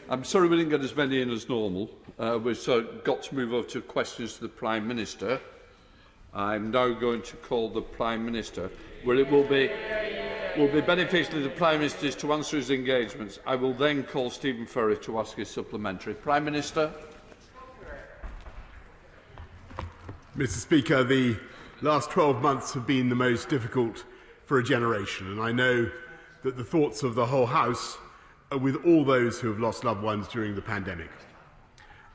I'm sorry we didn't get as many in as normal. We've got to move over to questions to the Prime Minister. I'm now going to call the Prime Minister, where it will be beneficial if the Prime Minister is to answer his engagements. I will then call Stephen Furry to ask his supplementary. Prime Minister. Mr. Speaker, the last 12 months have been the most difficult for a generation, and I know that the thoughts of the whole House are with all those who have lost loved ones during the pandemic.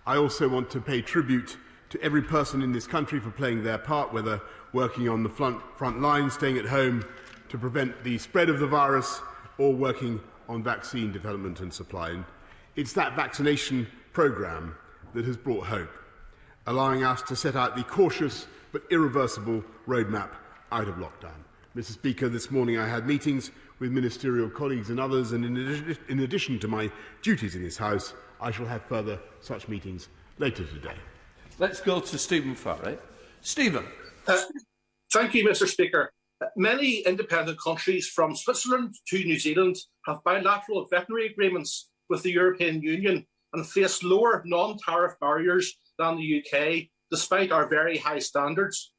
I also want to pay tribute to every person in this country for playing their part, whether working on the front line, staying at home to prevent the spread of the virus, or working on vaccine development and supply. And it's that vaccination programme that has brought hope, allowing us to set out the cautious but irreversible roadmap out of lockdown. Mr. Speaker, this morning I had meetings with ministerial colleagues and others, and in addition to my duties in this House, I shall have further such meetings later today. Let's go to Stephen Furry. Stephen. Thank you, Mr. Speaker. Many independent countries, from Switzerland to New Zealand, have bilateral veterinary agreements with the European Union and face lower non-tariff barriers than the UK, despite our very high standards.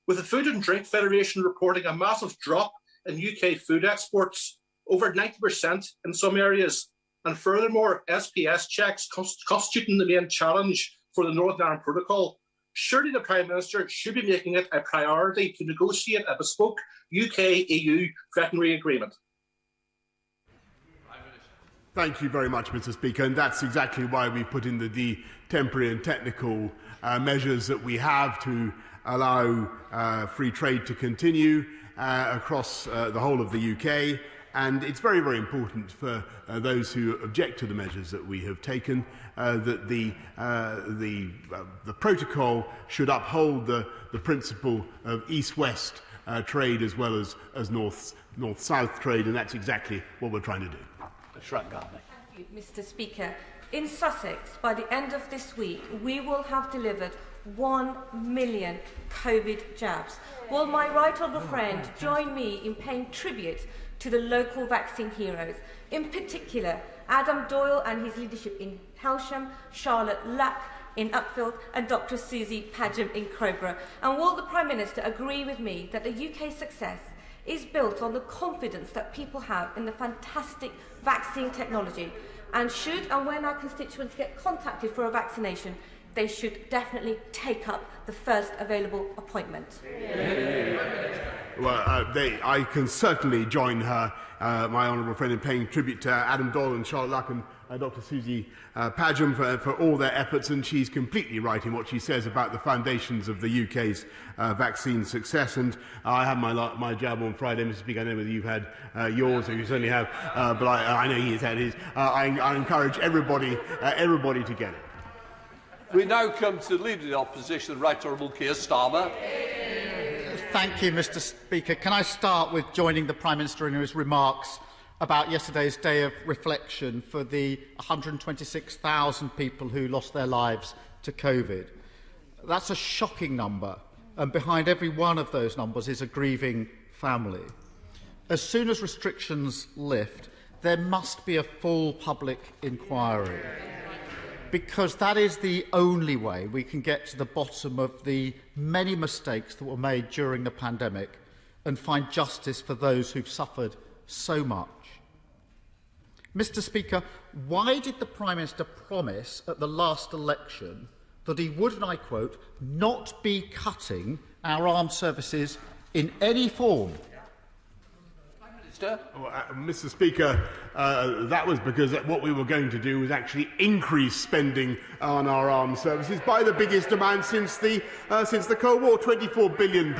With the Food and Drink Federation reporting a massive drop in UK food exports, over 90% in some areas, and furthermore SPS checks constituting the main challenge for the Northern Ireland Protocol, surely the Prime Minister should be making it a priority to negotiate a bespoke UK-EU veterinary agreement. Thank you very much, Mr. Speaker, and that's exactly why we put in the temporary and technical measures that we have to allow free trade to continue across the whole of the UK. And it's very, very important for those who object to the measures that we have taken that the protocol should uphold the principle of east-west trade as well as north-south trade, and that's exactly what we're trying to do. Thank you, Mr. Speaker. In Sussex, by the end of this week, we will have delivered 1 million COVID jabs. Will my right honourable friend join me in paying tribute to the local vaccine heroes, in particular Adam Doyle and his leadership in Helsham, Charlotte Lack in Upfield and Dr Susie Padgham in Crowborough? And will the Prime Minister agree with me that the UK's success is built on the confidence that people have in the fantastic vaccine technology, and should and when our constituents get contacted for a vaccination, they should definitely take up the first available appointment? Well, I can certainly join her, my honourable friend, in paying tribute to Adam Doyle and Charlotte Luck and Dr Susie Padgham for all their efforts, and she's completely right in what she says about the foundations of the UK's vaccine success. And I had my jab on Friday, Mr. Speaker. I know whether you've had yours, or you certainly have, but I know he's had his. I encourage everybody to get it. We now come to the Leader of the Opposition, the Right Honourable Keir Starmer. Thank you, Mr. Speaker. Can I start with joining the Prime Minister in his remarks about yesterday's day of reflection for the 126,000 people who lost their lives to COVID? That's a shocking number, and behind every one of those numbers is a grieving family. As soon as restrictions lift, there must be a full public inquiry, because that is the only way we can get to the bottom of the many mistakes that were made during the pandemic and find justice for those who've suffered so much. Mr. Speaker, why did the Prime Minister promise at the last election that he would, and I quote, not be cutting our armed services in any form? Mr. Speaker, that was because what we were going to do was actually increase spending on our armed services by the biggest amount since the Cold War, £24 billion,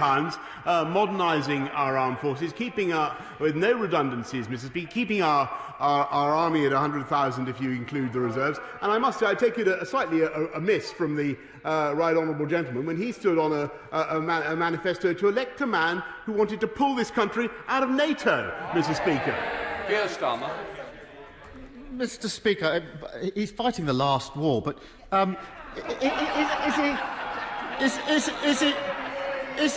modernising our armed forces, keeping with no redundancies, Mr. Speaker, keeping our army at 100,000 if you include the reserves. And I must say, I take it slightly amiss from the right honourable gentleman when he stood on a manifesto to elect a man who wanted to pull this country out of NATO, Mr. Speaker. Keir Starmer. Mr. Speaker, he's fighting the last war, but is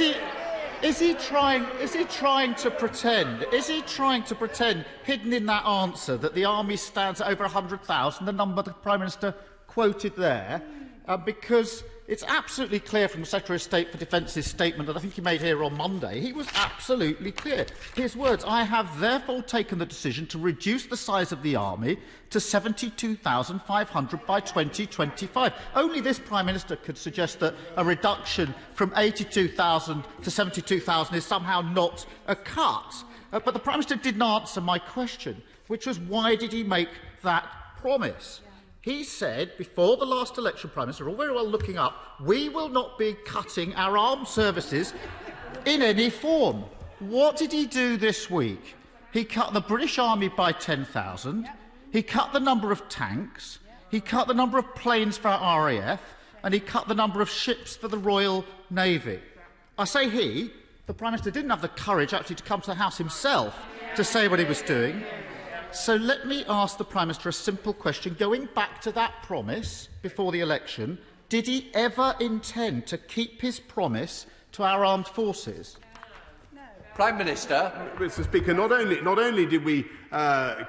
Is he trying to pretend? Is he trying to pretend, hidden in that answer, that the army stands at over 100,000, the number the Prime Minister quoted there? Because it's absolutely clear from the Secretary of State for Defence's statement that I think he made here on Monday. He was absolutely clear. His words: "I have therefore taken the decision to reduce the size of the army to 72,500 by 2025. Only this Prime Minister could suggest that a reduction from 82,000 to 72,000 is somehow not a cut. But the Prime Minister didn't answer my question, which was why did he make that promise? He said, before the last election, Prime Minister, all very well looking up, we will not be cutting our armed services in any form. What did he do this week? He cut the British Army by 10,000, he cut the number of tanks, he cut the number of planes for our RAF, and he cut the number of ships for the Royal Navy. I say he, the Prime Minister didn't have the courage actually to come to the House himself to say what he was doing. So let me ask the Prime Minister a simple question. Going back to that promise before the election, did he ever intend to keep his promise to our armed forces? No. Prime Minister. Mr. Speaker, not only did we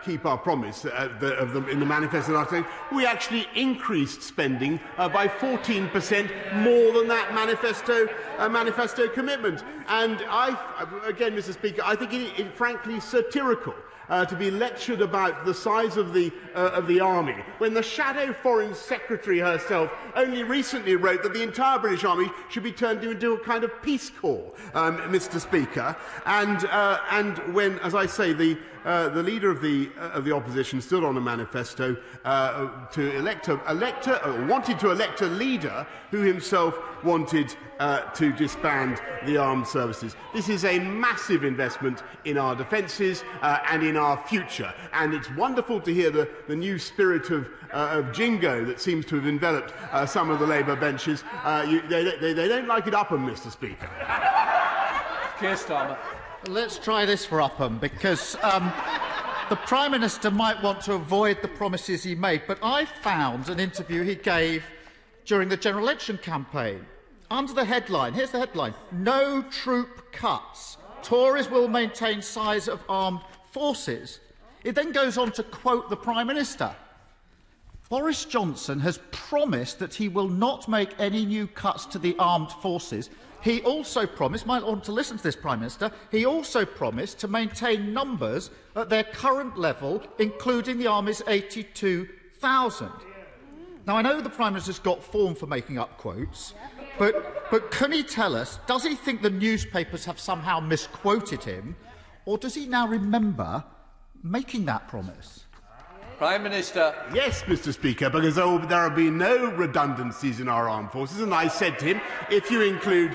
keep our promise in the manifesto, we actually increased spending by 14% more than that manifesto commitment. And again, Mr. Speaker, I think it frankly satirical to be lectured about the size of the army, when the shadow Foreign Secretary herself only recently wrote that the entire British Army should be turned into a kind of peace corps, Mr. Speaker. And when, as I say, the leader of the opposition stood on a manifesto wanted to elect a leader who himself wanted to disband the armed services. This is a massive investment in our defences and in our future, and it's wonderful to hear the new spirit of jingo that seems to have enveloped some of the Labour benches. They don't like it Upham, Mr. Speaker. Keir Starmer. Let's try this for Upham, because the Prime Minister might want to avoid the promises he made, but I found an interview he gave during the general election campaign. Under the headline, here's the headline: "No troop cuts. Tories will maintain size of armed forces." It then goes on to quote the Prime Minister. Boris Johnson has promised that he will not make any new cuts to the armed forces. He also promised, might want to listen to this, Prime Minister, he also promised to maintain numbers at their current level, including the Army's 82,000. Now, I know the Prime Minister's got form for making up quotes, but can he tell us, does he think the newspapers have somehow misquoted him, or does he now remember making that promise? Prime Minister. Yes, Mr. Speaker, because there will be no redundancies in our armed forces, and I said to him, if you include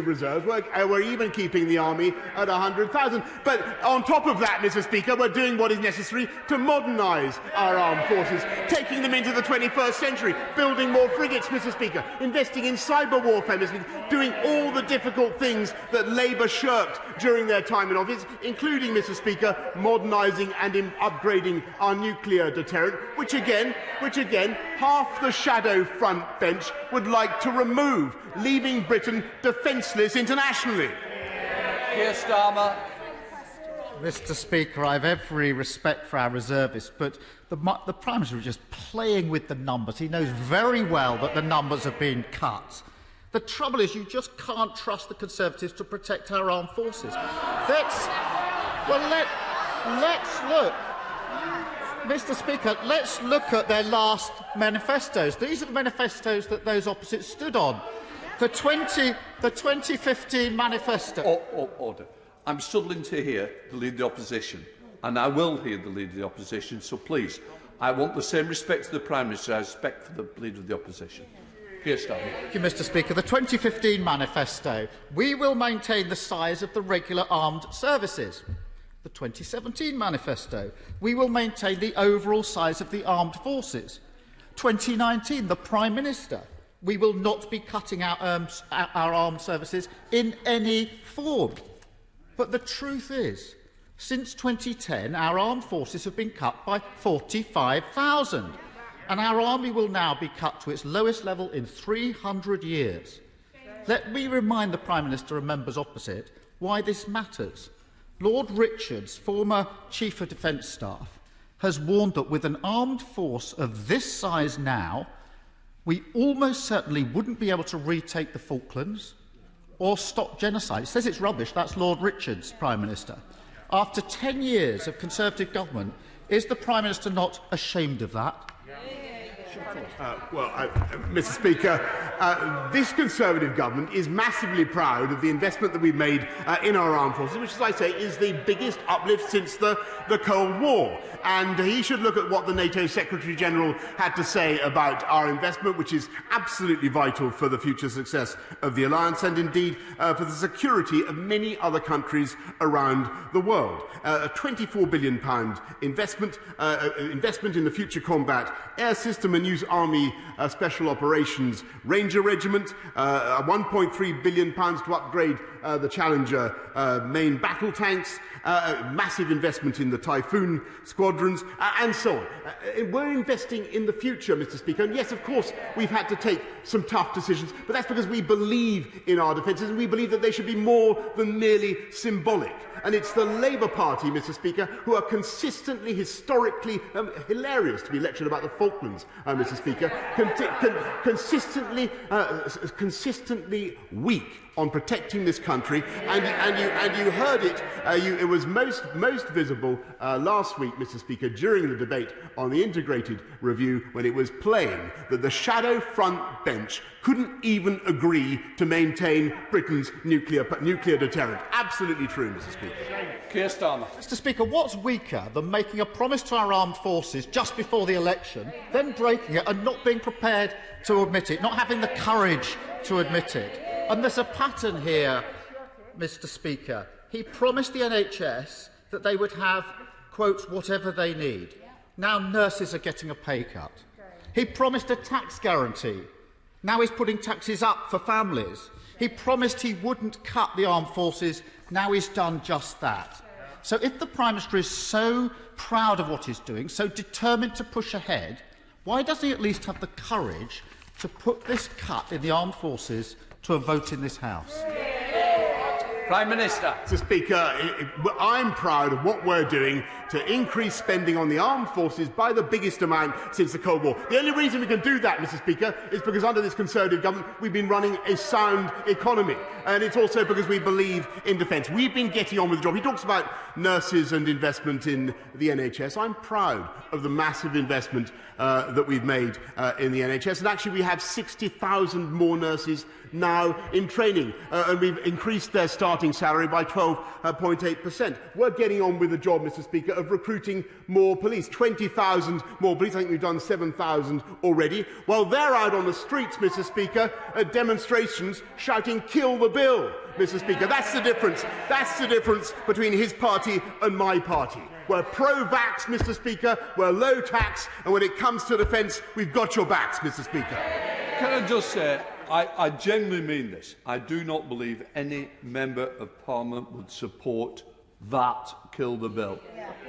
reserves, we're even keeping the army at 100,000. But on top of that, Mr. Speaker, we're doing what is necessary to modernise our armed forces, taking them into the 21st century, building more frigates, Mr. Speaker, investing in cyber warfare, Mr. Speaker, doing all the difficult things that Labour shirked during their time in office, including, Mr. Speaker, modernising and upgrading our nuclear deterrent, which again, half the shadow front bench would like to remove, leaving Britain defenceless internationally. Keir Starmer. Mr. Speaker, I have every respect for our reservists, but the Prime Minister is just playing with the numbers. He knows very well that the numbers have been cut. The trouble is, you just can't trust the Conservatives to protect our armed forces. Let's look. Mr. Speaker, let's look at their last manifestos. These are the manifestos that those opposites stood on. The 2015 manifesto. Order. I'm struggling to hear the Leader of the Opposition, and I will hear the Leader of the Opposition, so please, I want the same respect to the Prime Minister as I respect for the Leader of the Opposition. Keir Starmer. Thank you, Mr. Speaker. The 2015 manifesto. We will maintain the size of the regular armed services. The 2017 manifesto. We will maintain the overall size of the armed forces. 2019, the Prime Minister. We will not be cutting our armed services in any form. But the truth is, since 2010, our armed forces have been cut by 45,000, and our army will now be cut to its lowest level in 300 years. Let me remind the Prime Minister and members opposite why this matters. Lord Richards, former Chief of Defence Staff, has warned that with an armed force of this size now, we almost certainly wouldn't be able to retake the Falklands or stop genocide. He says it's rubbish. That's Lord Richards, Prime Minister. After 10 years of Conservative government, is the Prime Minister not ashamed of that? Mr. Speaker, this Conservative government is massively proud of the investment that we've made in our armed forces, which, as I say, is the biggest uplift since the Cold War. And he should look at what the NATO Secretary-General had to say about our investment, which is absolutely vital for the future success of the alliance and, indeed, for the security of many other countries around the world. A £24 billion investment in the future combat air system and use Army Special Operations Ranger Regiment, £1.3 billion to upgrade the Challenger main battle tanks, massive investment in the Typhoon squadrons, and so on. We're investing in the future, Mr. Speaker, and yes, of course, we've had to take some tough decisions, but that's because we believe in our defences and we believe that they should be more than merely symbolic. And it's the Labour Party, Mr. Speaker, who are consistently, historically, hilarious to be lectured about the Falklands, Mr. Speaker, consistently weak on protecting this country, and you heard it. It was most visible last week, Mr. Speaker, during the debate on the integrated review, when it was plain that the shadow front bench couldn't even agree to maintain Britain's nuclear deterrent. Absolutely true, Mr. Speaker. Keir Starmer. Mr. Speaker, what's weaker than making a promise to our armed forces just before the election, then breaking it and not being prepared to admit it, not having the courage to admit it? And there's a pattern here, Mr. Speaker. He promised the NHS that they would have, quote, whatever they need. Now nurses are getting a pay cut. He promised a tax guarantee. Now he's putting taxes up for families. He promised he wouldn't cut the armed forces. Now he's done just that. So if the Prime Minister is so proud of what he's doing, so determined to push ahead, why doesn't he at least have the courage to put this cut in the armed forces to a vote in this House? Prime Minister. Mr. Speaker, I'm proud of what we're doing to increase spending on the armed forces by the biggest amount since the Cold War. The only reason we can do that, Mr. Speaker, is because under this Conservative government we've been running a sound economy, and it's also because we believe in defence. We've been getting on with the job. He talks about nurses and investment in the NHS. I'm proud of the massive investment that we've made in the NHS, and actually we have 60,000 more nurses now in training, and we've increased their starting salary by 12.8%. We're getting on with the job, Mr. Speaker, of recruiting more police, 20,000 more police. I think we've done 7,000 already, while they're out on the streets, Mr. Speaker, at demonstrations shouting, "Kill the bill," Mr. Speaker. That's the difference. That's the difference between his party and my party. We're pro-vax, Mr. Speaker, we're low tax, and when it comes to defence, we've got your backs, Mr. Speaker. Can I just say, I genuinely mean this. I do not believe any Member of Parliament would support that kill the bill.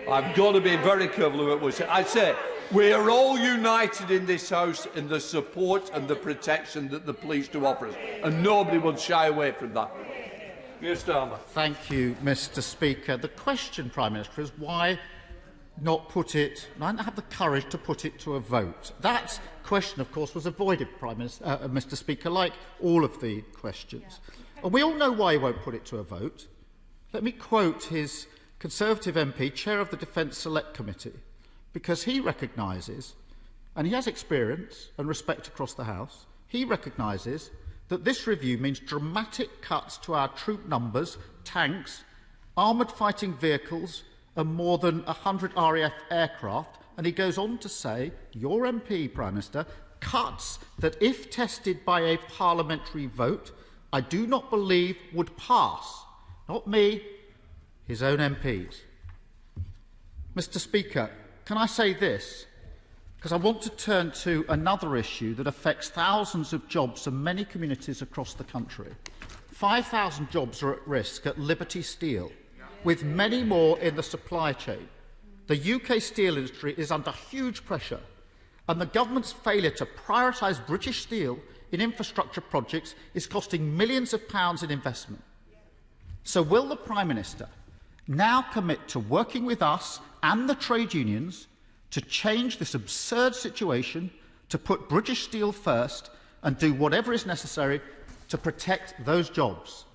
I've got to be very careful of what we say. I say we are all united in this House in the support and the protection that the police do offer us, and nobody will shy away from that. Keir Starmer. Thank you, Mr. Speaker. The question, Prime Minister, is why not have the courage to put it to a vote? That question, of course, was avoided, Mr. Speaker, like all of the questions. And we all know why he won't put it to a vote. Let me quote his Conservative MP, Chair of the Defence Select Committee, because he recognises, and he has experience and respect across the House, he recognises that this review means dramatic cuts to our troop numbers, tanks, armoured fighting vehicles and more than 100 RAF aircraft. And he goes on to say, your MP, Prime Minister, cuts that, if tested by a parliamentary vote, I do not believe would pass. Not me, his own MPs. Mr. Speaker, can I say this? Because I want to turn to another issue that affects thousands of jobs in many communities across the country. 5,000 jobs are at risk at Liberty Steel, with many more in the supply chain. The UK steel industry is under huge pressure, and the government's failure to prioritise British steel in infrastructure projects is costing millions of pounds in investment. So will the Prime Minister now commit to working with us and the trade unions to change this absurd situation, to put British Steel first and do whatever is necessary to protect those jobs?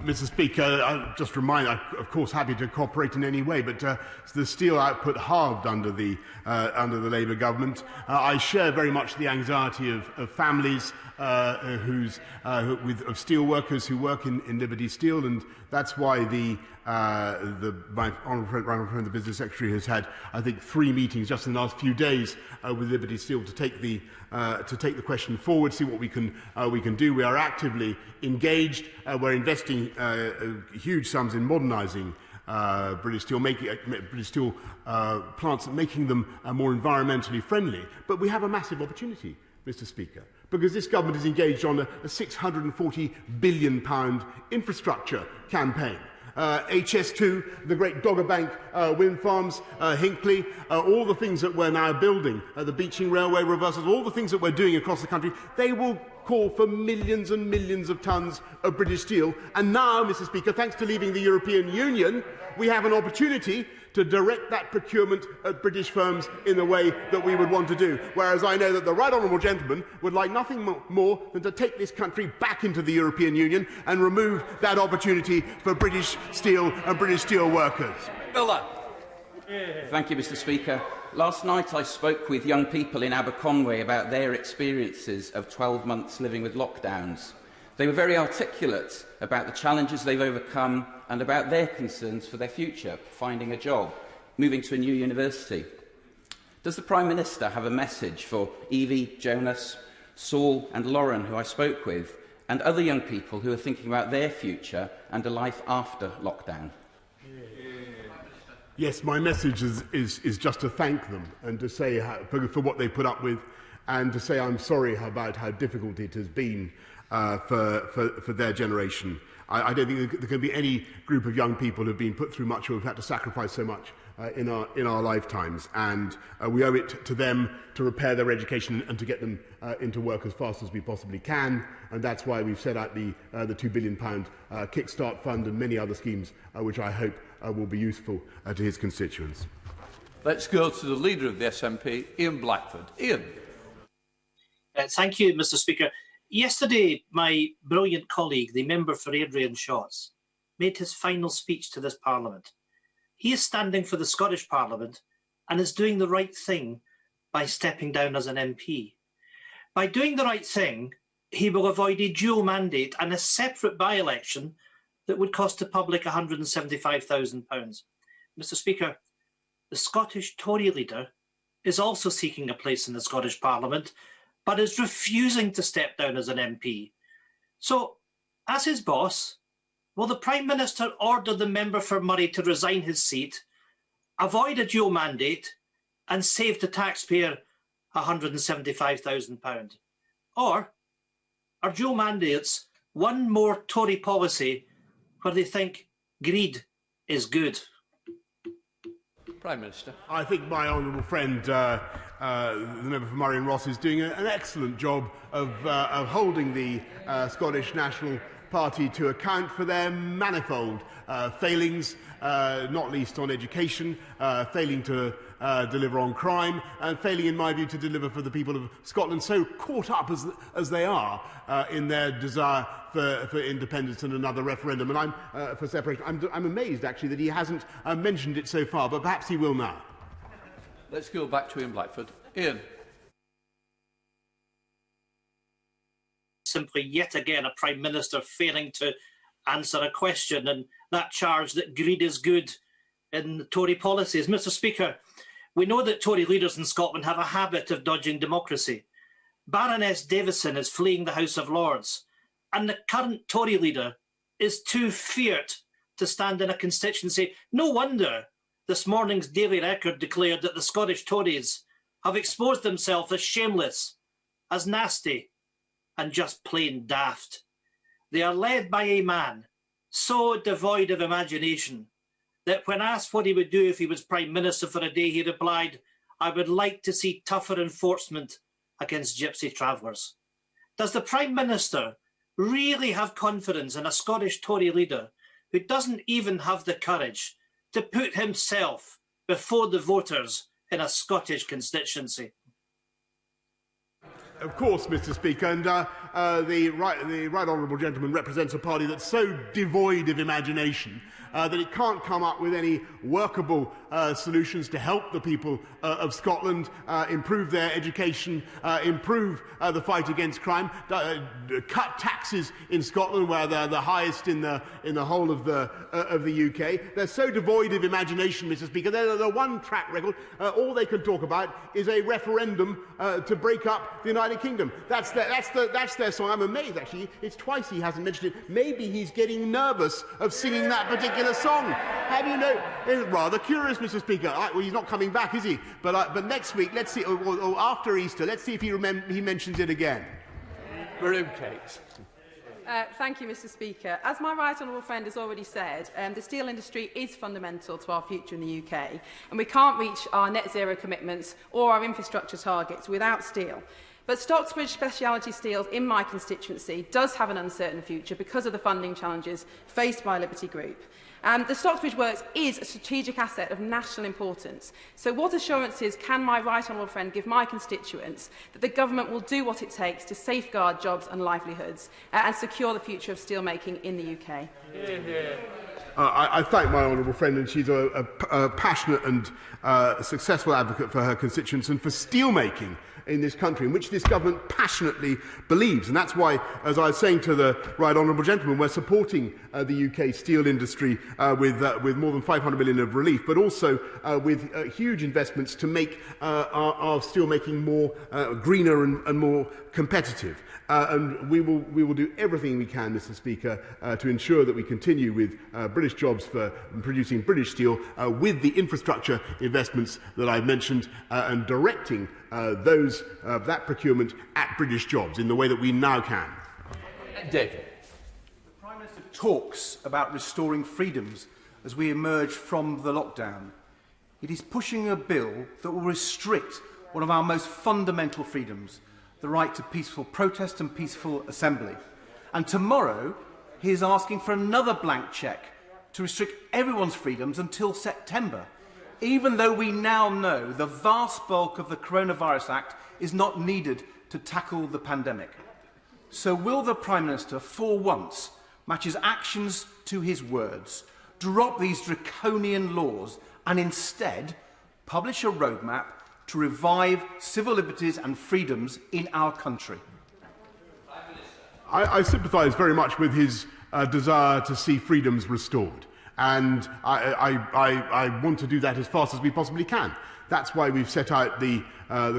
Mr. Speaker, I'll just remind, I'm of course happy to cooperate in any way, but the steel output halved under the Labour government. I share very much the anxiety of families of steel workers who work in Liberty Steel, and that's why my honourable friend, the Business Secretary, has had, I think, 3 meetings just in the last few days with Liberty Steel to take the question forward, see what we can do. We are actively engaged. We're investing huge sums in modernising British Steel, British Steel plants, making them more environmentally friendly. But we have a massive opportunity, Mr. Speaker, because this government is engaged on a £640 billion infrastructure campaign. HS2, the great Dogger Bank wind farms, Hinkley, all the things that we're now building, the Beeching Railway reversals, all the things that we're doing across the country, they will call for millions and millions of tonnes of British steel. And now, Mr. Speaker, thanks to leaving the European Union, we have an opportunity to direct that procurement at British firms in the way that we would want to do. Whereas I know that the right honourable gentleman would like nothing more than to take this country back into the European Union and remove that opportunity for British steel and British steel workers. Miller. Thank you, Mr. Speaker. Last night I spoke with young people in Aberconwy about their experiences of 12 months living with lockdowns. They were very articulate about the challenges they've overcome and about their concerns for their future, finding a job, moving to a new university. Does the Prime Minister have a message for Evie, Jonas, Saul and Lauren, who I spoke with, and other young people who are thinking about their future and a life after lockdown? Yes, my message is just to thank them and to say for what they put up with, and to say I'm sorry about how difficult it has been for their generation. I don't think there can be any group of young people who have been put through much or have had to sacrifice so much in our lifetimes, and we owe it to them to repair their education and to get them into work as fast as we possibly can, and that's why we've set out the £2 billion Kickstart Fund and many other schemes which I hope will be useful to his constituents. Let's go to the Leader of the SNP, Ian Blackford. Ian. Thank you, Mr. Speaker. Yesterday, my brilliant colleague, the member for Airdrie and Shotts, made his final speech to this Parliament. He is standing for the Scottish Parliament and is doing the right thing by stepping down as an MP. By doing the right thing, he will avoid a dual mandate and a separate by-election that would cost the public £175,000. Mr. Speaker, the Scottish Tory leader is also seeking a place in the Scottish Parliament, but is refusing to step down as an MP. So, as his boss, will the Prime Minister order the member for Moray to resign his seat, avoid a dual mandate, and save the taxpayer £175,000? Or are dual mandates one more Tory policy where they think greed is good? Prime Minister. I think my honourable friend, the member for Murray and Ross, is doing an excellent job of holding the Scottish National Party to account for their manifold failings, not least on education, failing to deliver on crime, and failing, in my view, to deliver for the people of Scotland, so caught up as they are in their desire for independence and another referendum. And for separation. I'm amazed, actually, that he hasn't mentioned it so far, but perhaps he will now. Let's go back to Ian Blackford. Ian. Simply yet again a Prime Minister failing to answer a question, and that charge that greed is good in the Tory policies. Mr. Speaker, we know that Tory leaders in Scotland have a habit of dodging democracy. Baroness Davison is fleeing the House of Lords, and the current Tory leader is too feared to stand in a constituency. No wonder this morning's Daily Record declared that the Scottish Tories have exposed themselves as shameless, as nasty, and just plain daft. They are led by a man so devoid of imagination that when asked what he would do if he was Prime Minister for a day, he replied, "I would like to see tougher enforcement against gypsy travellers. Does the Prime Minister really have confidence in a Scottish Tory leader who doesn't even have the courage to put himself before the voters in a Scottish constituency? Of course, Mr. Speaker, and the right honourable gentleman represents a party that's so devoid of imagination that it can't come up with any workable solutions to help the people of Scotland improve their education, improve the fight against crime, cut taxes in Scotland where they're the highest in the whole of the UK. They're so devoid of imagination, Mr. Speaker. They're the one track record. All they can talk about is a referendum to break up the United Kingdom. That's their song. I'm amazed, actually. It's twice he hasn't mentioned it. Maybe he's getting nervous of singing that particular song. How do you know? It's rather curious, Mr. Speaker. Well, he's not coming back, is he? But next week, let's see, or after Easter, let's see if he mentions it again. Maroon cakes. Thank you, Mr. Speaker. As my right honourable friend has already said, the steel industry is fundamental to our future in the UK, and we can't reach our net zero commitments or our infrastructure targets without steel. But Stocksbridge Speciality Steels in my constituency does have an uncertain future because of the funding challenges faced by Liberty Group. The Stocksbridge Works is a strategic asset of national importance. So what assurances can my right honourable friend give my constituents that the government will do what it takes to safeguard jobs and livelihoods and secure the future of steelmaking in the UK? I thank my honourable friend, and she's a passionate and successful advocate for her constituents and for steelmaking in this country, in which this government passionately believes. And that's why, as I was saying to the right honourable gentleman, we're supporting the UK steel industry with more than 500 million of relief, but also with huge investments to make our steelmaking more greener and more competitive. And we will do everything we can, Mr. Speaker, to ensure that we continue with British jobs for producing British steel with the infrastructure investments that I've mentioned and directing that procurement at British jobs in the way that we now can. David. The Prime Minister talks about restoring freedoms as we emerge from the lockdown. It is pushing a bill that will restrict one of our most fundamental freedoms, the right to peaceful protest and peaceful assembly. And tomorrow, he is asking for another blank cheque to restrict everyone's freedoms until September, even though we now know the vast bulk of the Coronavirus Act is not needed to tackle the pandemic. So will the Prime Minister, for once, match his actions to his words, drop these draconian laws and instead publish a roadmap to revive civil liberties and freedoms in our country? I sympathise very much with his desire to see freedoms restored, and I want to do that as fast as we possibly can. That's why we've set out the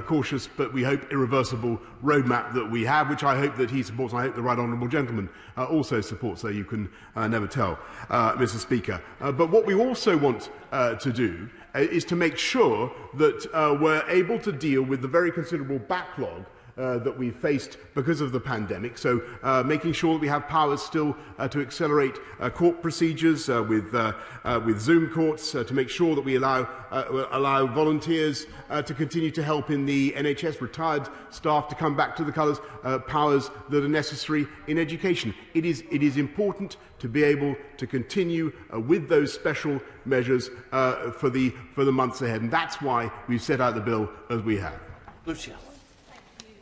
cautious but we hope irreversible roadmap that we have, which I hope that he supports, and I hope the right honourable gentleman also supports, though you can never tell, Mr. Speaker. But what we also want to do is to make sure that we're able to deal with the very considerable backlog that we've faced because of the pandemic. So making sure that we have powers still to accelerate court procedures with Zoom courts, to make sure that we allow volunteers to continue to help in the NHS, retired staff to come back to the colours, powers that are necessary in education. It is important to be able to continue with those special measures for the months ahead, and that's why we've set out the bill as we have. Lucia.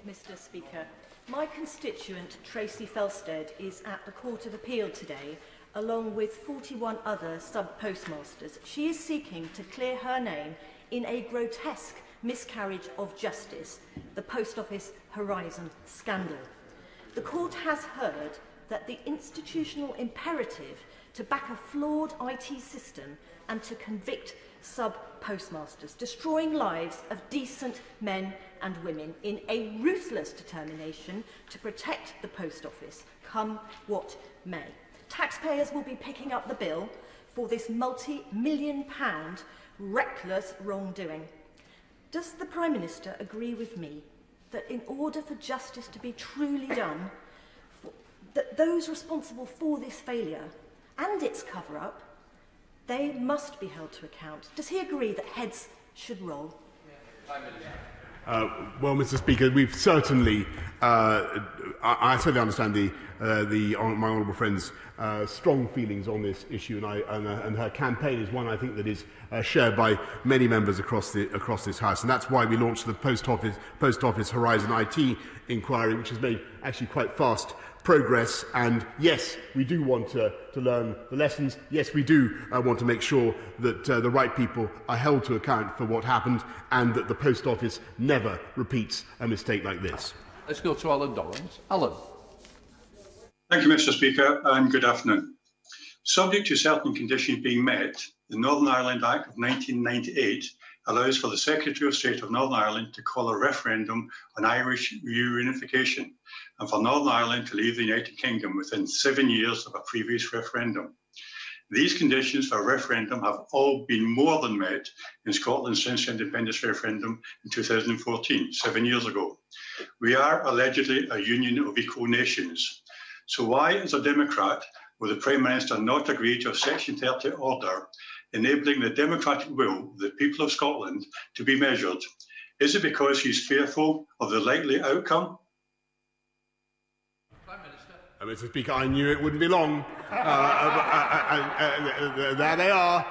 Mr. Speaker, my constituent Tracy Felstead is at the Court of Appeal today, along with 41 other sub-postmasters. She is seeking to clear her name in a grotesque miscarriage of justice, the Post Office Horizon scandal. The court has heard that the institutional imperative to back a flawed IT system and to convict sub-postmasters, destroying lives of decent men and women in a ruthless determination to protect the Post Office, come what may. Taxpayers will be picking up the bill for this multi-million-pound reckless wrongdoing. Does the Prime Minister agree with me that in order for justice to be truly done, that those responsible for this failure and its cover-up, they must be held to account? Does he agree that heads should roll? Well, Mr. Speaker, we've certainly, I certainly understand my honourable friend's strong feelings on this issue, and her campaign is one I think that is shared by many members across this House, and that's why we launched the Post Office Horizon IT inquiry, which has made actually quite fast progress. And yes, we do want to learn the lessons. Yes, we do want to make sure that the right people are held to account for what happened, and that the Post Office never repeats a mistake like this. Let's go to Alan Dollins. Alan. Thank you, Mr. Speaker, and good afternoon. Subject to certain conditions being met, the Northern Ireland Act of 1998 allows for the Secretary of State of Northern Ireland to call a referendum on Irish reunification, and for Northern Ireland to leave the United Kingdom within 7 years of a previous referendum. These conditions for a referendum have all been more than met in Scotland since the independence referendum in 2014, 7 years ago. We are allegedly a union of equal nations. So why, as a Democrat, will the Prime Minister not agree to a Section 30 order enabling the democratic will of the people of Scotland to be measured? Is it because he's fearful of the likely outcome? Mr. Speaker, I knew it wouldn't be long. There they are.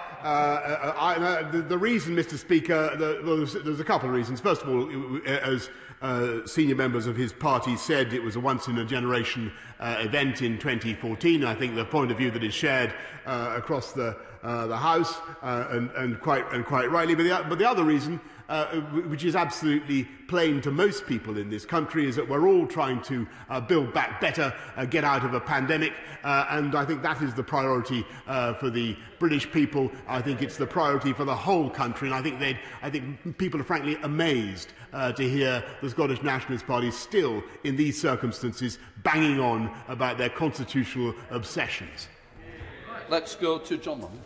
The reason, Mr. Speaker, there's a couple of reasons. First of all, as senior members of his party said, it was a once-in-a-generation event in 2014. I think the point of view that is shared across the House, and quite rightly. But the other reason, which is absolutely plain to most people in this country, is that we're all trying to build back better, get out of a pandemic, and I think that is the priority for the British people. I think it's the priority for the whole country, and I think people are frankly amazed to hear the Scottish Nationalist Party still, in these circumstances, banging on about their constitutional obsessions. Let's go to John Long.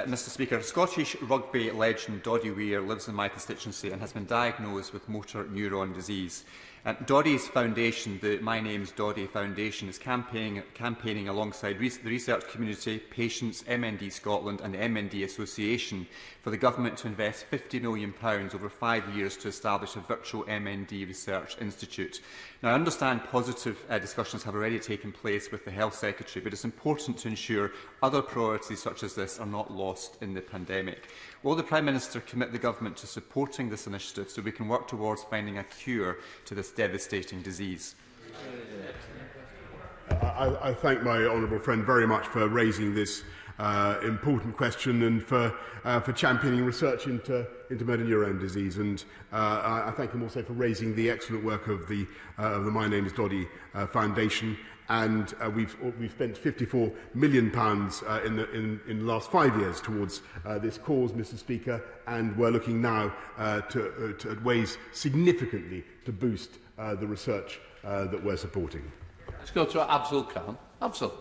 Mr. Speaker, Scottish rugby legend Doddie Weir lives in my constituency and has been diagnosed with motor neuron disease. Doddie's foundation, the My Name's Doddie Foundation, is campaigning alongside the research community, patients, MND Scotland and the MND Association for the government to invest £50 million over 5 years to establish a virtual MND research institute. Now, I understand positive discussions have already taken place with the Health Secretary, but it's important to ensure other priorities such as this are not lost in the pandemic. Will the Prime Minister commit the government to supporting this initiative so we can work towards finding a cure to this devastating disease? I thank my honourable friend very much for raising this important question and for championing research into motor neuron disease, and I thank him also for raising the excellent work of the My Name's Doddie Foundation. And we've spent £54 million in the last 5 years towards this cause, Mr. Speaker, and we're looking now to ways significantly to boost the research that we're supporting. Let's go to Abdul Khan. Abdul.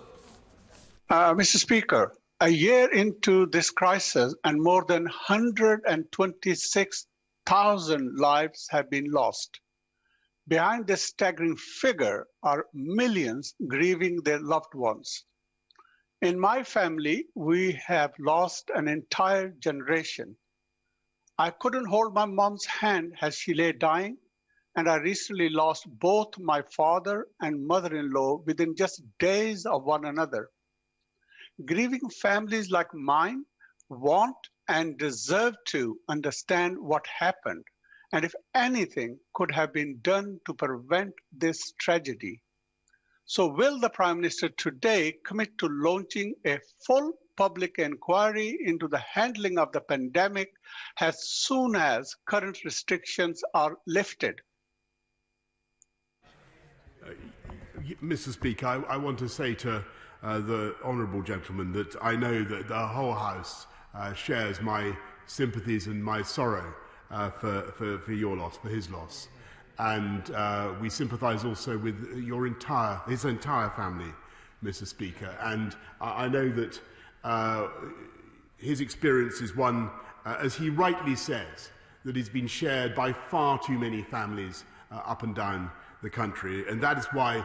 Mr. Speaker, a year into this crisis and more than 126,000 lives have been lost. Behind this staggering figure are millions grieving their loved ones. In my family, we have lost an entire generation. I couldn't hold my mom's hand as she lay dying, and I recently lost both my father and mother-in-law within just days of one another. Grieving families like mine want and deserve to understand what happened, and if anything could have been done to prevent this tragedy. So will the Prime Minister today commit to launching a full public inquiry into the handling of the pandemic as soon as current restrictions are lifted? Mr. Speaker, I want to say to the honourable gentleman that I know that the whole House shares my sympathies and my sorrow for your loss, for his loss, and we sympathise also with his entire family, Mr. Speaker. And I know that his experience is one, as he rightly says, that has been shared by far too many families up and down the country, and that is why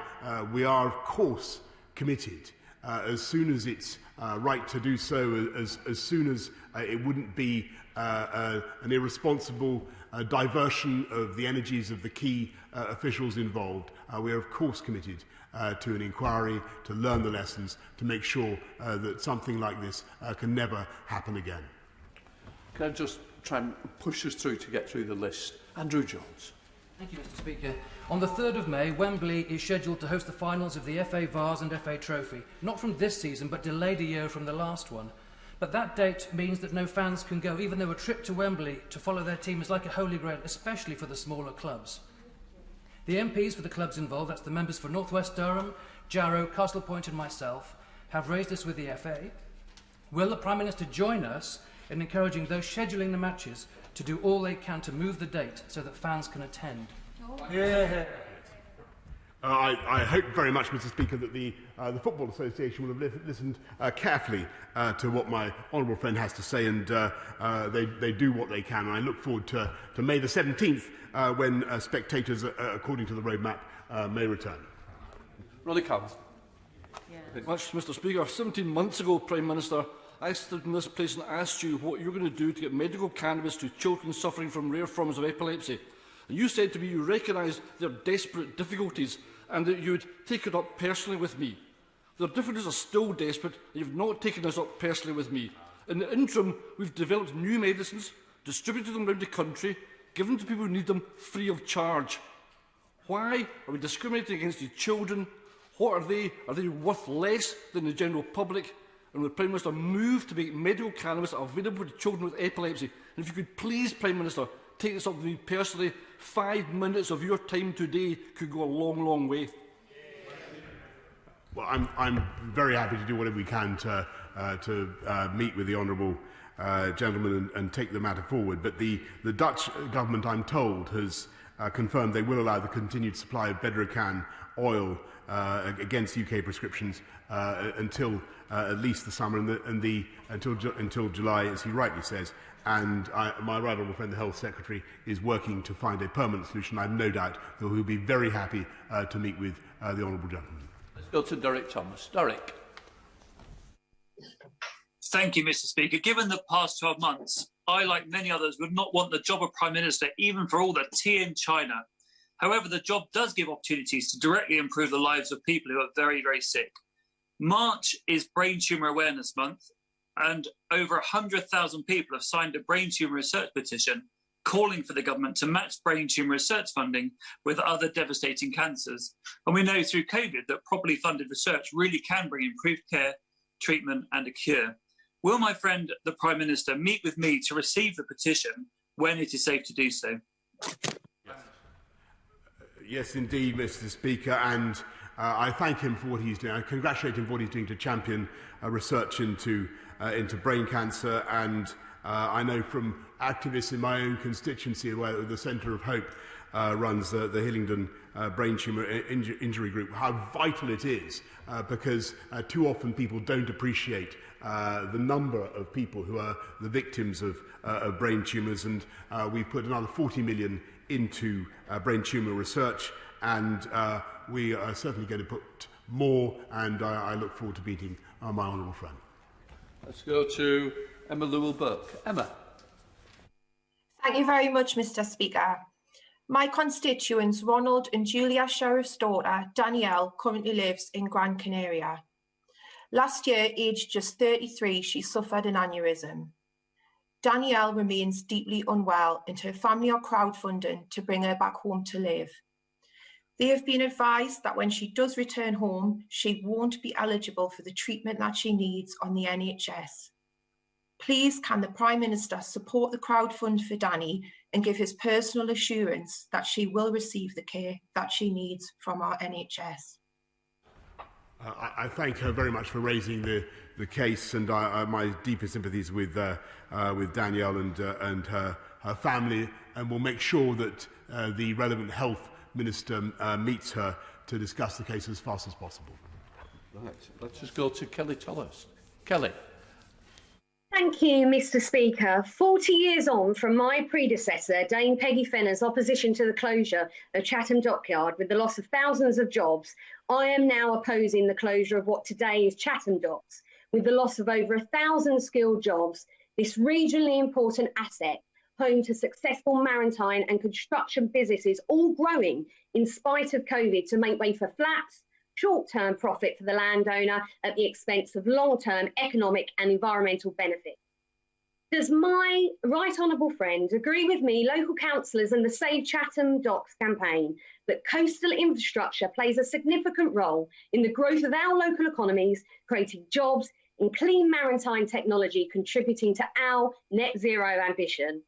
we are, of course, committed, as soon as it's right to do so, as soon as it wouldn't be an irresponsible diversion of the energies of the key officials involved, we are of course committed to an inquiry, to learn the lessons, to make sure that something like this can never happen again. Can I just try and push us through to get through the list? Andrew Jones. Thank you, Mr. Speaker. On the 3rd of May, Wembley is scheduled to host the finals of the FA Vase and FA Trophy, not from this season, but delayed a year from the last one. But that date means that no fans can go, even though a trip to Wembley to follow their team is like a holy grail, especially for the smaller clubs. The MPs for the clubs involved, that's the members for North West Durham, Jarrow, Castle Point and myself, have raised this with the FA. Will the Prime Minister join us in encouraging those scheduling the matches to do all they can to move the date so that fans can attend? Yeah. I hope very much, Mr. Speaker, that the Football Association will have listened carefully to what my honourable friend has to say, and they do what they can. And I look forward to May the 17th, when spectators, according to the roadmap, may return. Ronnie Collins. Much, Mr. Speaker. 17 months ago, Prime Minister, I stood in this place and asked you what you were going to do to get medical cannabis to children suffering from rare forms of epilepsy. And you said to me you recognised their desperate difficulties and that you would take it up personally with me. Their difficulties are still desperate, and you have not taken this up personally with me. In the interim, we've developed new medicines, distributed them around the country, given to people who need them free of charge. Why are we discriminating against these children? What are they? Are they worth less than the general public? And will the Prime Minister move to make medical cannabis available to children with epilepsy? And if you could please, Prime Minister, take this up with me personally, 5 minutes of your time today could go a long, long way. Well, I'm very happy to do whatever we can to meet with the honourable gentleman and take the matter forward. But the Dutch government, I'm told, has confirmed they will allow the continued supply of Bedrocan oil against UK prescriptions until at least the summer and until July, as he rightly says. And my right honourable friend, the Health Secretary, is working to find a permanent solution. I have no doubt that he will be very happy to meet with the honourable gentleman. Let's go to Derek Thomas. Derek. Thank you, Mr. Speaker. Given the past 12 months, I, like many others, would not want the job of Prime Minister, even for all the tea in China. However, the job does give opportunities to directly improve the lives of people who are very, very sick. March is Brain Tumour Awareness Month, and over 100,000 people have signed a brain tumour research petition calling for the government to match brain tumour research funding with other devastating cancers. And we know through COVID that properly funded research really can bring improved care, treatment and a cure. Will my friend, the Prime Minister, meet with me to receive the petition when it is safe to do so? Yes, indeed, Mr. Speaker, and I thank him for what he's doing. I congratulate him for what he's doing to champion research into brain cancer, and I know from activists in my own constituency, where the Centre of Hope runs the Hillingdon Brain Tumour Injury Group, how vital it is, because too often people don't appreciate the number of people who are the victims of brain tumours, and we've put another 40 million into brain tumour research, and we are certainly going to put more, and I look forward to meeting my honourable friend. Let's go to Emma Lewell-Burke. Emma. Thank you very much, Mr. Speaker. My constituents, Ronald and Julia Sheriff's daughter, Danielle, currently lives in Gran Canaria. Last year, aged just 33, she suffered an aneurysm. Danielle remains deeply unwell, and her family are crowdfunding to bring her back home to live. They have been advised that when she does return home, she won't be eligible for the treatment that she needs on the NHS. Please, can the Prime Minister support the crowdfund for Danny and give his personal assurance that she will receive the care that she needs from our NHS? I thank her very much for raising the case, and my deepest sympathies with Danielle and her family, and will make sure that the relevant health minister meets her to discuss the case as fast as possible. Right, let's just go to Kelly Tolhurst. Kelly. Thank you, Mr. Speaker. 40 years on from my predecessor, Dame Peggy Fenner's opposition to the closure of Chatham Dockyard with the loss of thousands of jobs, I am now opposing the closure of what today is Chatham Docks, with the loss of over 1,000 skilled jobs. This regionally important asset home to successful maritime and construction businesses, all growing in spite of COVID to make way for flats, short-term profit for the landowner at the expense of long-term economic and environmental benefit. Does my right honourable friend agree with me, local councillors and the Save Chatham Docks campaign, that coastal infrastructure plays a significant role in the growth of our local economies, creating jobs in clean maritime technology, contributing to our net zero ambition?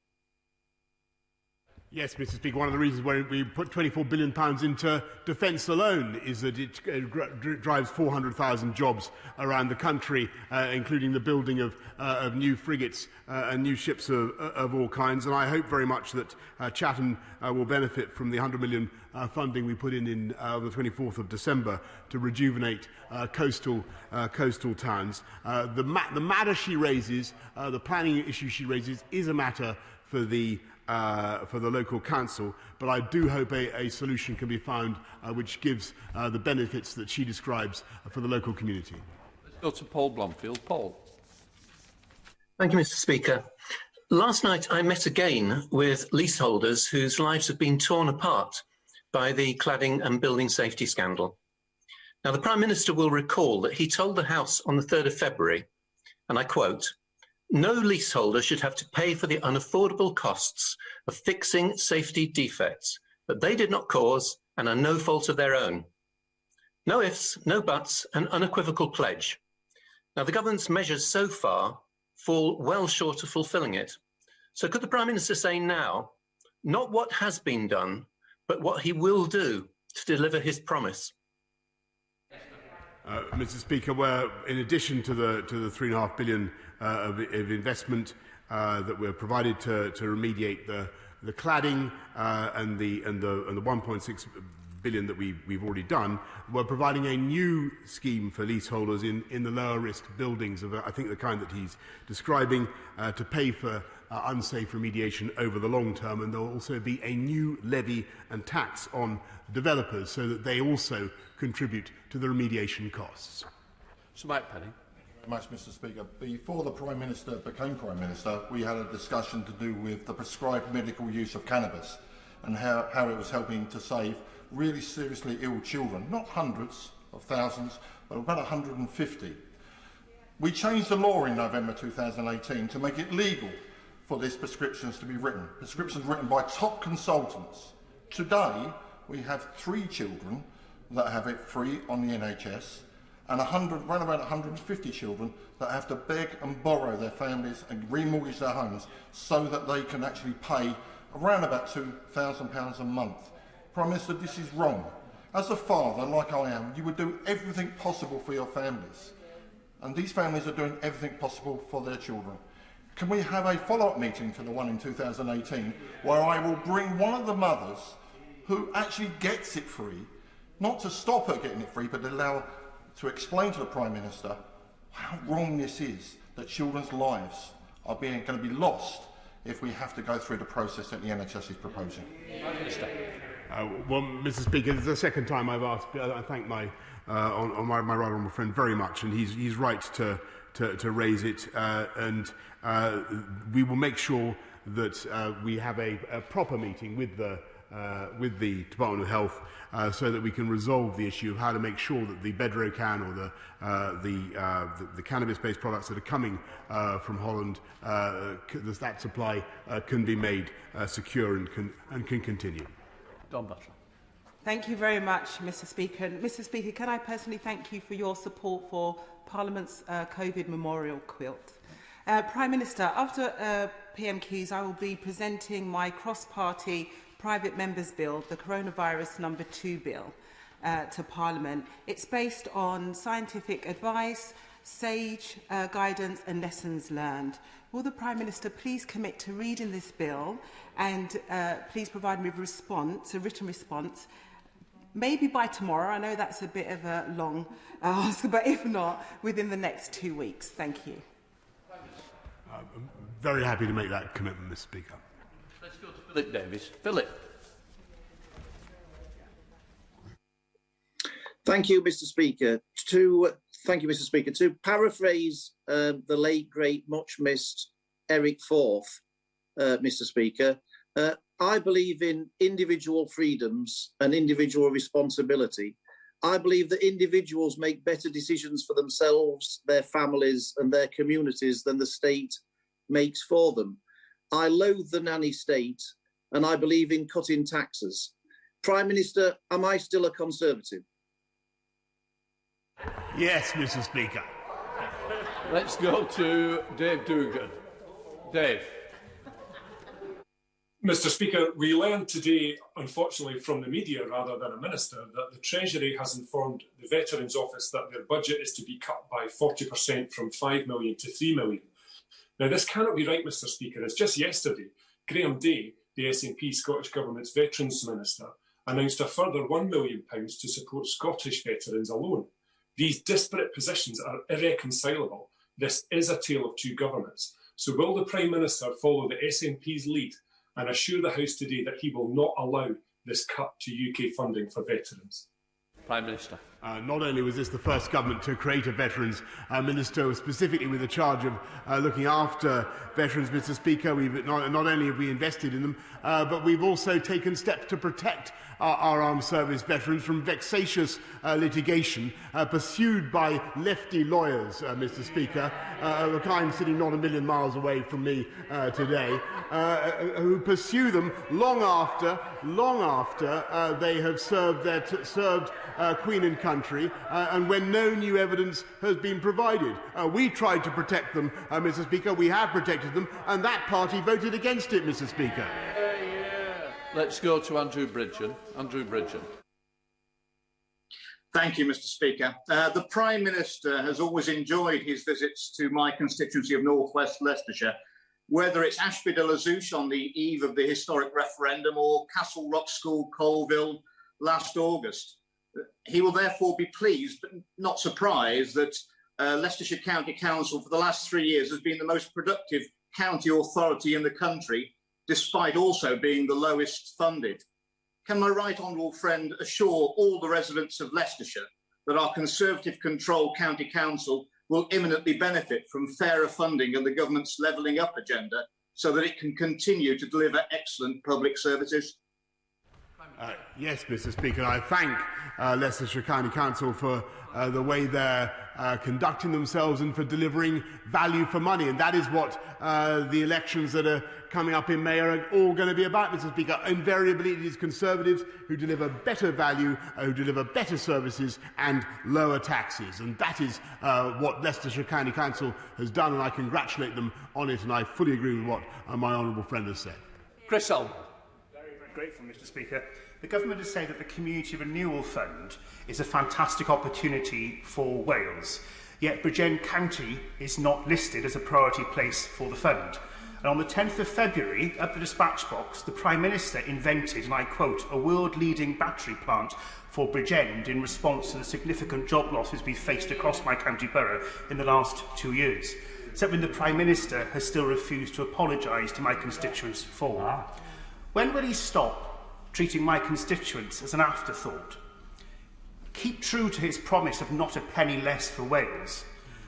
Yes, Mr. Speaker, one of the reasons why we put £24 billion into defence alone is that it drives 400,000 jobs around the country, including the building of new frigates and new ships of all kinds. And I hope very much that Chatham will benefit from the £100 million funding we put in the 24th of December to rejuvenate coastal towns. The matter she raises, the planning issue she raises, is a matter for the local council, but I do hope a solution can be found which gives the benefits that she describes for the local community. Let's go to Paul Blomfield. Paul. Thank you, Mr. Speaker. Last night I met again with leaseholders whose lives have been torn apart by the cladding and building safety scandal. Now, the Prime Minister will recall that he told the House on the 3rd of February, and I quote, "No leaseholder should have to pay for the unaffordable costs of fixing safety defects that they did not cause and are no fault of their own. No ifs, no buts, an unequivocal pledge." Now, the government's measures so far fall well short of fulfilling it. So could the Prime Minister say now, not what has been done, but what he will do to deliver his promise? Mr. Speaker, in addition to the £3.5 billion of investment that we're provided to remediate the cladding and the 1.6 billion that we've already done, we're providing a new scheme for leaseholders in the lower risk buildings of I think the kind that he's describing to pay for unsafe remediation over the long term, and there will also be a new levy and tax on developers so that they also contribute to the remediation costs. Sir Mike Penning. Thank you very much, Mr. Speaker. Before the Prime Minister became Prime Minister, we had a discussion to do with the prescribed medical use of cannabis and how it was helping to save really seriously ill children, not hundreds of thousands, but about 150. We changed the law in November 2018 to make it legal for these prescriptions to be written, prescriptions written by top consultants. Today, we have 3 children that have it free on the NHS, and around about 150 children that have to beg and borrow their families and remortgage their homes so that they can actually pay around about £2,000 a month. Prime Minister, this is wrong. As a father, like I am, you would do everything possible for your families. And these families are doing everything possible for their children. Can we have a follow-up meeting to the one in 2018 where I will bring one of the mothers who actually gets it free, not to stop her getting it free, but to explain to the Prime Minister how wrong this is, that children's lives are going to be lost if we have to go through the process that the NHS is proposing. Well, Mr. Speaker, this is the second time I've asked. I thank my right honourable friend very much, and he's right to raise it, and we will make sure that we have a proper meeting with the Department of Health so that we can resolve the issue of how to make sure that the Bedrocan or the cannabis-based products that are coming from Holland, that supply can be made secure and can continue. Don Butler. Thank you very much, Mr. Speaker. And Mr. Speaker, can I personally thank you for your support for Parliament's COVID memorial quilt. Prime Minister, after PMQs, I will be presenting my cross-party private members' bill, the Coronavirus No. 2 bill, to Parliament. It's based on scientific advice, sage guidance and lessons learned. Will the Prime Minister please commit to reading this bill and please provide me with a written response, maybe by tomorrow? I know that's a bit of a long ask, but if not, within the next 2 weeks. Thank you. I'm very happy to make that commitment, Mr. Speaker. Let's go to Philip Davis. Philip. Thank you, Mr. Speaker. To paraphrase the late, great, much missed Eric Forth, Mr. Speaker. I believe in individual freedoms and individual responsibility. I believe that individuals make better decisions for themselves, their families and their communities than the state makes for them. I loathe the nanny state and I believe in cutting taxes. Prime Minister, am I still a Conservative? Yes, Mr. Speaker. Let's go to Dave Dugan. Dave. Mr. Speaker, we learned today, unfortunately from the media rather than a minister, that the Treasury has informed the Veterans Office that their budget is to be cut by 40% from 5 million to 3 million. Now, this cannot be right, Mr. Speaker, as just yesterday, Graham Day, the SNP Scottish Government's Veterans Minister, announced a further £1 million to support Scottish veterans alone. These disparate positions are irreconcilable. This is a tale of two governments. So will the Prime Minister follow the SNP's lead and assure the House today that he will not allow this cut to UK funding for veterans? Prime Minister. Not only was this the first government to create a Veterans Minister specifically with the charge of looking after veterans, Mr. Speaker, we've not only have we invested in them, but we've also taken steps to protect our armed service veterans from vexatious litigation pursued by lefty lawyers, Mr. Speaker, a kind sitting not a million miles away from me today, who pursue them long after they have served Queen and country, and when no new evidence has been provided. We tried to protect them, Mr. Speaker. We have protected them, and that party voted against it, Mr. Speaker. Let's go to Andrew Bridgen. Andrew Bridgen. Thank you, Mr. Speaker. The Prime Minister has always enjoyed his visits to my constituency of North West Leicestershire, whether it's Ashby de la Zouch on the eve of the historic referendum or Castle Rock School, Colville, last August. He will therefore be pleased, but not surprised, that Leicestershire County Council for the last 3 years has been the most productive county authority in the country, despite also being the lowest funded. Can my right honourable friend assure all the residents of Leicestershire that our Conservative-controlled County Council will imminently benefit from fairer funding and the government's levelling up agenda so that it can continue to deliver excellent public services? Yes, Mr. Speaker. I thank Leicestershire County Council for the way they're conducting themselves and for delivering value for money. And that is what the elections that are coming up in May are all going to be about, Mr. Speaker. Invariably, it is Conservatives who deliver better value, who deliver better services and lower taxes. And that is what Leicestershire County Council has done, and I congratulate them on it, and I fully agree with what my honourable friend has said. Chris Sullivan. Very grateful, Mr. Speaker. The government has said that the Community Renewal Fund is a fantastic opportunity for Wales, yet Bridgend County is not listed as a priority place for the fund. And on the 10th of February, at the dispatch box, the Prime Minister invented, and I quote, a world-leading battery plant for Bridgend in response to the significant job losses we've faced across my county borough in the last 2 years, something the Prime Minister has still refused to apologise to my constituents for. When will he stop treating my constituents as an afterthought, keep true to his promise of not a penny less for Wales,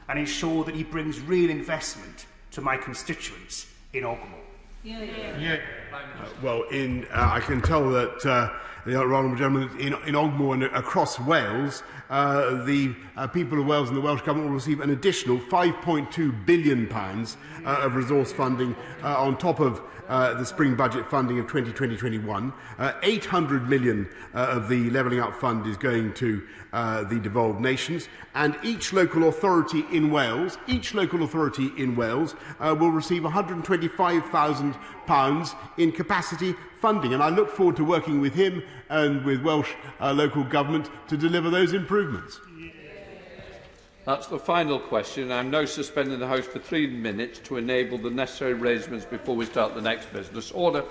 and ensure that he brings real investment to my constituents in Ogmore? Well, I can tell that the honourable gentleman in Ogmore and across Wales, the people of Wales and the Welsh Government will receive an additional £5.2 billion of resource funding on top of the spring budget funding of 2020-21. 800 million of the Levelling Up Fund is going to the devolved nations, and each local authority in Wales will receive £125,000 in capacity funding, and I look forward to working with him and with Welsh local government to deliver those improvements. That's the final question. I'm now suspending the House for 3 minutes to enable the necessary arrangements before we start the next business. Order.